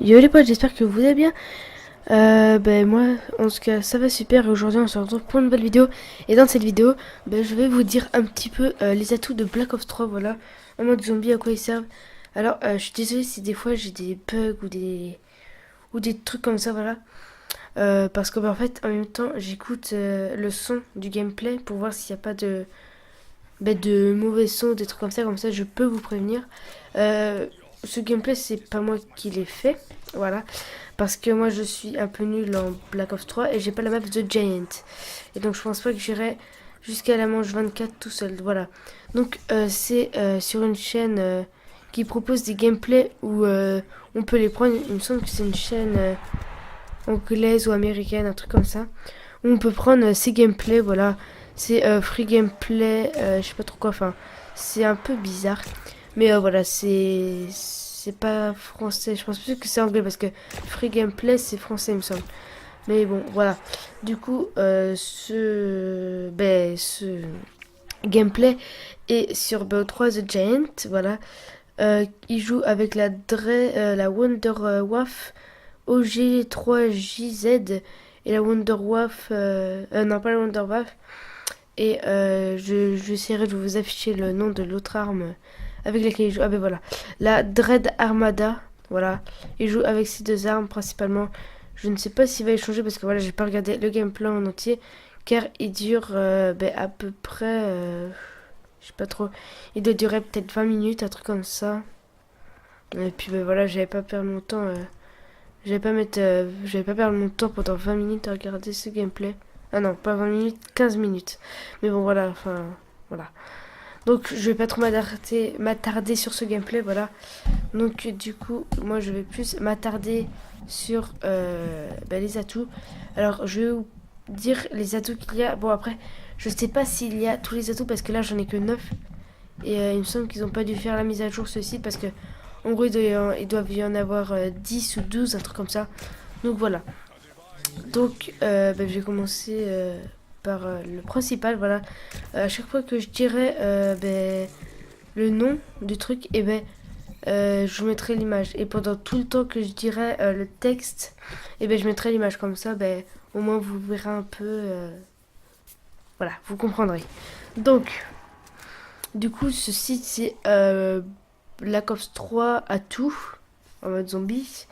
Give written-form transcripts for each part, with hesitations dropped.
Yo les potes, j'espère que vous allez bien. Moi, en tout cas, ça va super. Et aujourd'hui, on se retrouve pour une nouvelle vidéo. Et dans cette vidéo, je vais vous dire un petit peu les atouts de Black Ops 3. Voilà, un mode zombie, à quoi ils servent. Alors, je suis désolé si des fois j'ai des bugs ou des trucs comme ça, voilà. Parce que en fait, en même temps, j'écoute le son du gameplay pour voir s'il n'y a pas de mauvais sons, des trucs comme ça, je peux vous prévenir. Ce gameplay, c'est pas moi qui l'ai fait, voilà, parce que moi je suis un peu nul en Black Ops 3 et j'ai pas la map de Giant. Et donc je pense pas que j'irai jusqu'à la manche 24 tout seul, voilà. Donc c'est sur une chaîne qui propose des gameplays où on peut les prendre. Il me semble que c'est une chaîne anglaise ou américaine, un truc comme ça, où on peut prendre ces gameplays, voilà. C'est free gameplay, je sais pas trop quoi, enfin, c'est un peu bizarre. Mais voilà, c'est pas français, je pense plus que c'est anglais parce que free gameplay c'est français, il me semble. Mais bon, voilà. Du coup, ce gameplay est sur BO3 The Giant, voilà. Il joue avec la Wonder Waf OG3JZ et la Wonder Waf, non pas la Wonder Waf. Et j'essaierai de vous afficher le nom de l'autre arme avec laquelle il joue. Ah ben voilà, la Dread Armada. Voilà, il joue avec ces deux armes principalement. Je ne sais pas s'il va échanger parce que voilà, j'ai pas regardé le gameplay en entier car il dure à peu près, je sais pas trop. Il doit durer peut-être 20 minutes, un truc comme ça. Et puis voilà, j'avais pas perdre mon temps. J'avais pas perdre mon temps pendant 20 minutes à regarder ce gameplay. Ah non, pas 20 minutes, 15 minutes. Mais bon, voilà, enfin, voilà. Donc, je vais pas trop m'attarder sur ce gameplay, voilà. Donc, du coup, moi, je vais plus m'attarder sur les atouts. Alors, je vais vous dire les atouts qu'il y a. Bon, après, je sais pas s'il y a tous les atouts parce que là, j'en ai que 9. Et il me semble qu'ils ont pas dû faire la mise à jour ce site parce que, en gros, ils doivent y en avoir 10 ou 12, un truc comme ça. Donc, voilà. Donc, je vais commencer par le principal. Voilà. À chaque fois que je dirai le nom du truc, je vous mettrai l'image. Et pendant tout le temps que je dirai le texte, je mettrai l'image. Comme ça, au moins vous verrez un peu. Voilà, vous comprendrez. Donc, du coup, ce site, c'est Black Ops 3 à tout, en mode zombie.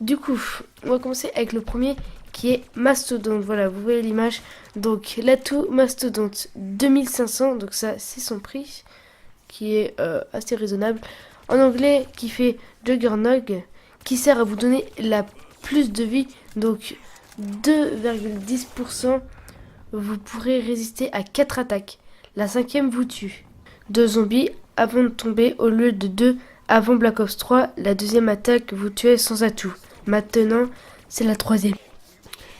Du coup, on va commencer avec le premier qui est Mastodonte. Voilà, vous voyez l'image. Donc, l'atout Mastodonte 2500. Donc, ça, c'est son prix qui est assez raisonnable. En anglais, qui fait Juggernog, qui sert à vous donner la plus de vie. Donc, 2,10%. Vous pourrez résister à 4 attaques. La cinquième vous tue. 2 zombies avant de tomber au lieu de 2 avant Black Ops 3. La deuxième attaque vous tuez sans atout. Maintenant, c'est la troisième.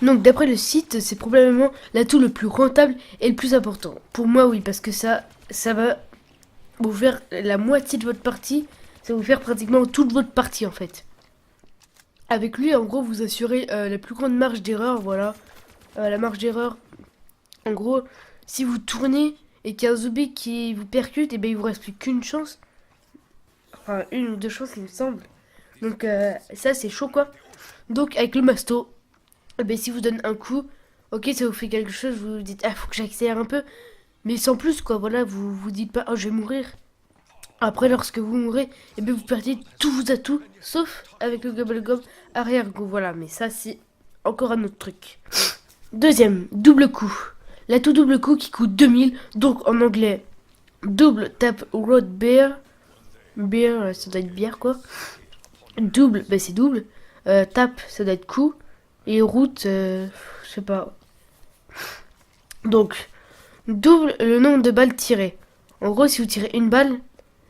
Donc d'après le site, c'est probablement l'atout le plus rentable et le plus important. Pour moi, oui, parce que ça va vous faire la moitié de votre partie. Ça va vous faire pratiquement toute votre partie en fait. Avec lui, en gros, vous assurez la plus grande marge d'erreur, voilà. La marge d'erreur, en gros, si vous tournez et qu'il y a un zombie qui vous percute, il vous reste plus qu'une chance. Enfin, une ou deux chances, il me semble. Donc ça, c'est chaud, quoi. Donc avec le masto, si vous donne un coup, ok, ça vous fait quelque chose, vous vous dites, ah, faut que j'accélère un peu. Mais sans plus, quoi, voilà, vous vous dites pas, oh, je vais mourir. Après, lorsque vous mourrez, vous perdez tous vos atouts, sauf avec le Gobble Gob arrière-go, voilà. Mais ça, c'est encore un autre truc. Deuxième, double coup. L'atout double coup qui coûte 2000, donc en anglais, double tap road beer. Beer, ça doit être bière, quoi. Double, c'est double. Tap, ça doit être coup. Et route, je sais pas. Donc, double le nombre de balles tirées. En gros, si vous tirez une balle,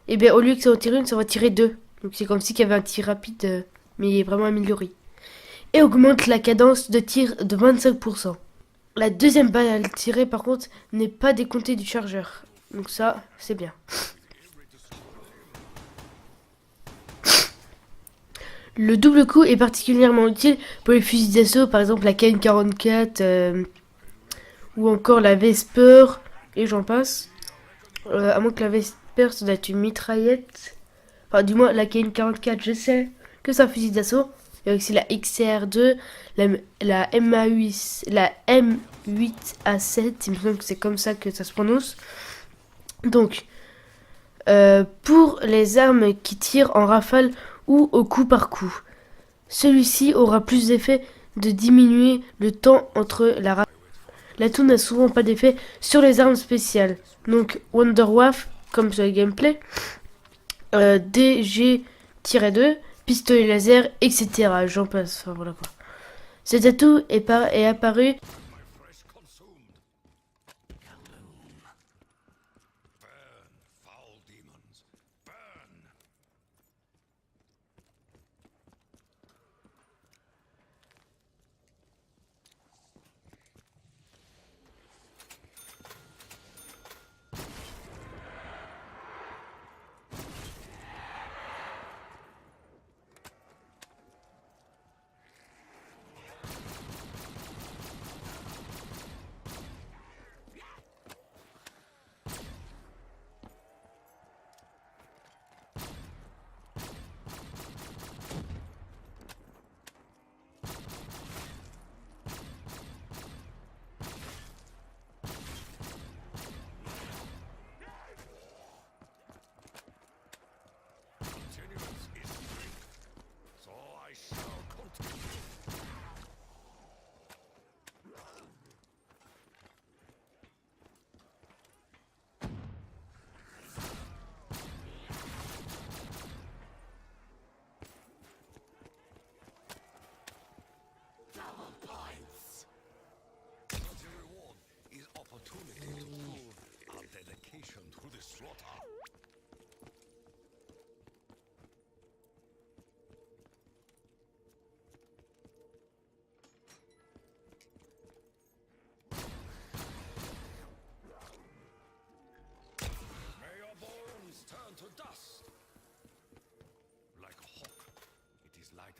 au lieu que ça en tire une, ça va tirer deux. Donc c'est comme si il y avait un tir rapide, mais vraiment amélioré. Et augmente la cadence de tir de 25%. La deuxième balle tirée, par contre, n'est pas décomptée du chargeur. Donc ça, c'est bien. Le double coup est particulièrement utile pour les fusils d'assaut, par exemple la KN-44 ou encore la Vesper, et j'en passe. À moins que la Vesper, ça doit être une mitraillette. Enfin, du moins, la KN-44, je sais que c'est un fusil d'assaut. Il y a aussi la XCR2, la MA8, la M8A7, il me semble que c'est comme ça que ça se prononce. Donc, pour les armes qui tirent en rafale ou au coup par coup, celui-ci aura plus d'effet de diminuer le temps entre la rafale. L'atout n'a souvent pas d'effet sur les armes spéciales. Donc Wonderwaf, comme sur le gameplay, DG-2, pistolet laser, etc. J'en passe, enfin voilà quoi. Cet atout est apparu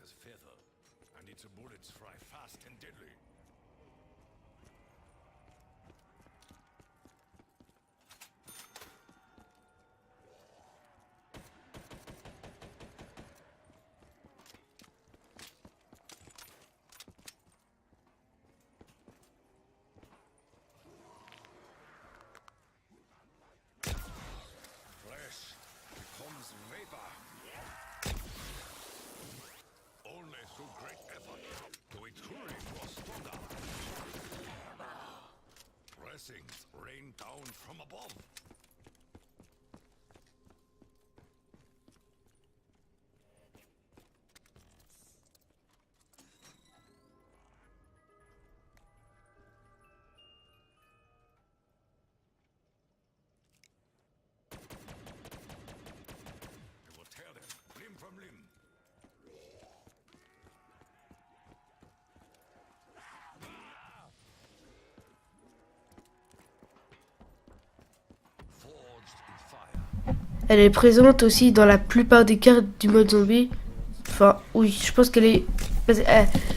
as feather, and its bullets fly fast and deadly. Flesh becomes vapor. Only through great effort do we truly grow stronger. Blessings rain down from above. It will tear them limb from limb. Elle est présente aussi dans la plupart des cartes du mode zombie. Enfin, oui, je pense qu'elle est...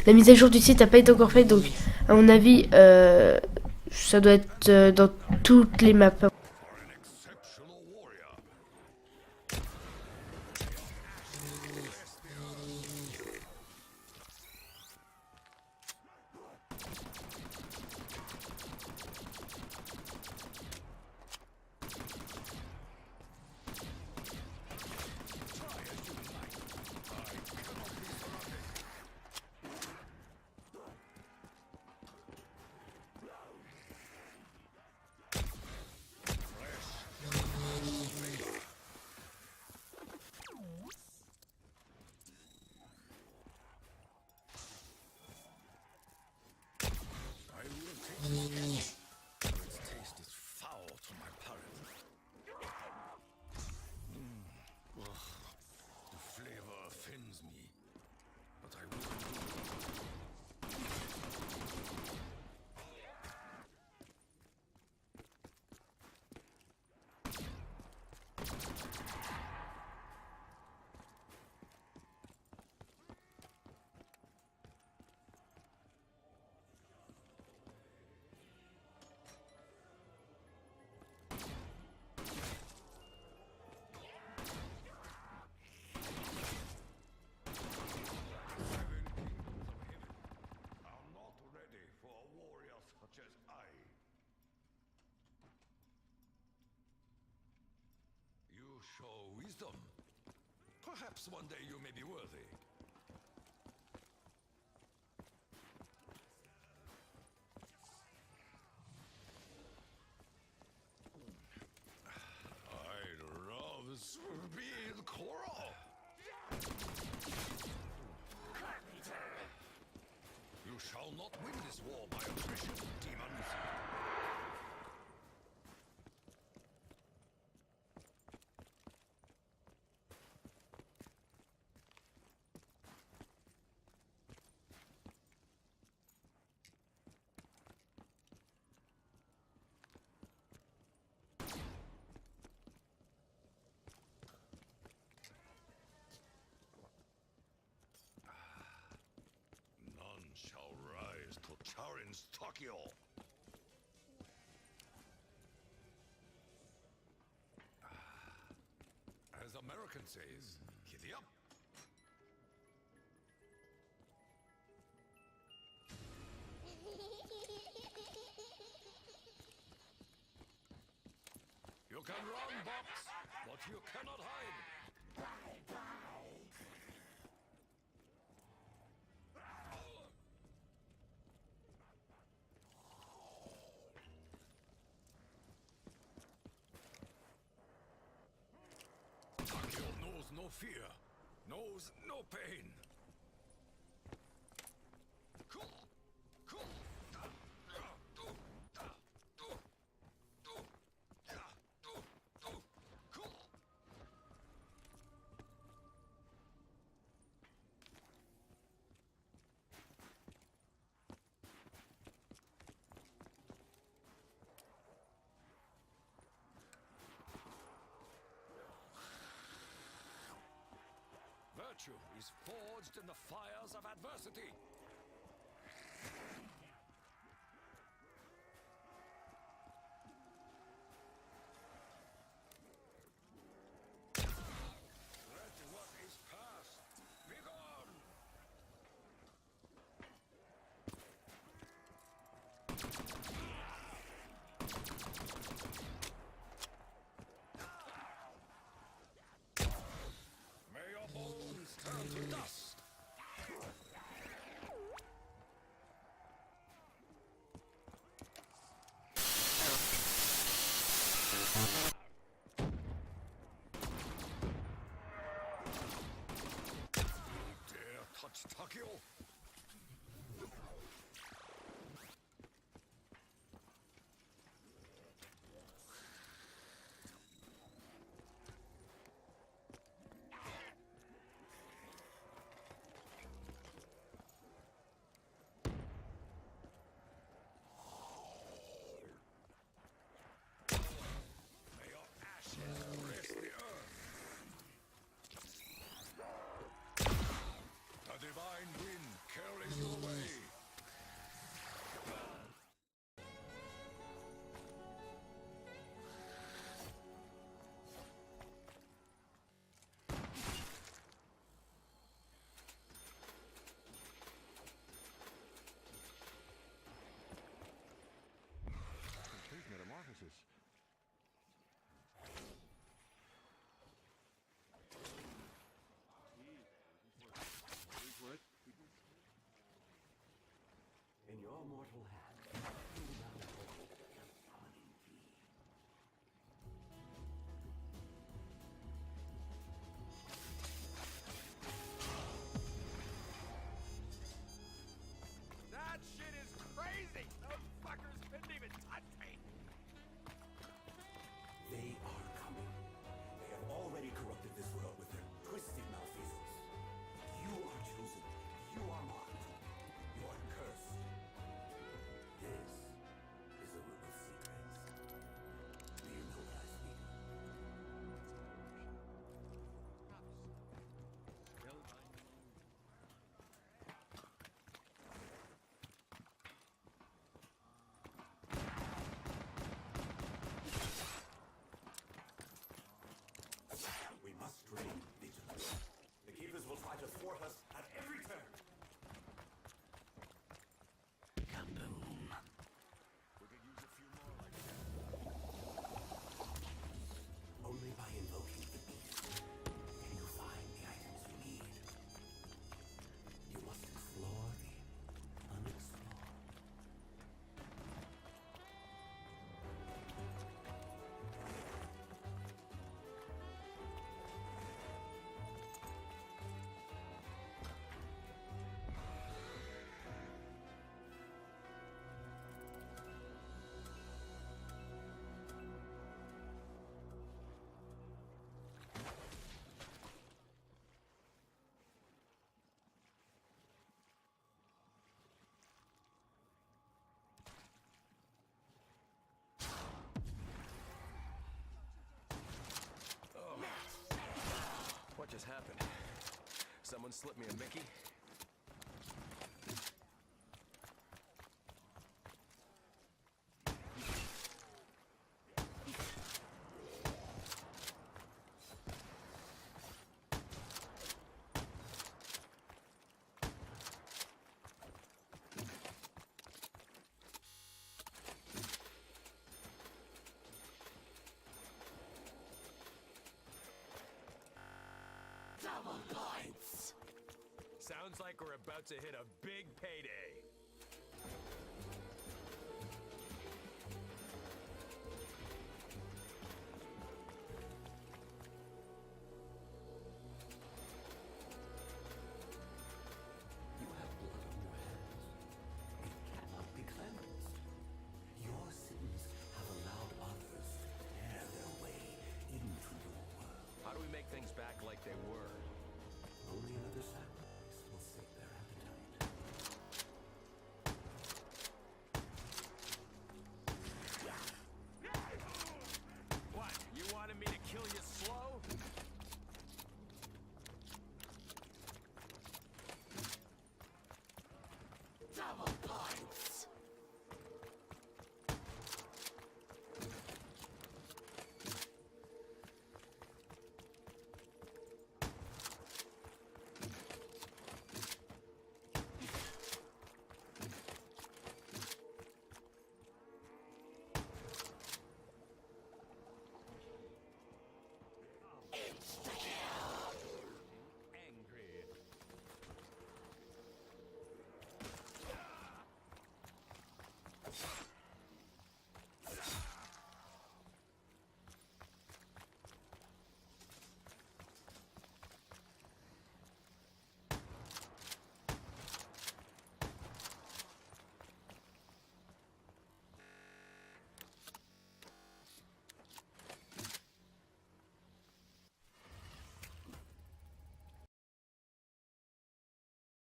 la mise à jour du site n'a pas été encore faite, donc à mon avis, ça doit être dans toutes les maps. Perhaps one day you may be worthy. I'd rather be in coral. You shall not win this war by attrition, demons. None shall rise to Charin's Tokyo. As American says, giddy up. You can run, Box, but you cannot hide. Takeo knows no fear, knows no pain. Virtue is forged in the fires of adversity. Let what is past be gone. May your bones turn to dust. You dare touch Takeo? May your ashes grace the earth. The divine wind carries you away. Complete metamorphosis. In your mortal hand, you now hold the summoning key. That shit is crazy! Those fuckers couldn't even touch me! They are coming. They have already corrupted this world with their twisted malfeasance. You are chosen. You are marked. You are cursed. just happened? Someone slipped me a Mickey? Double points! Sounds like we're about to hit a big payday.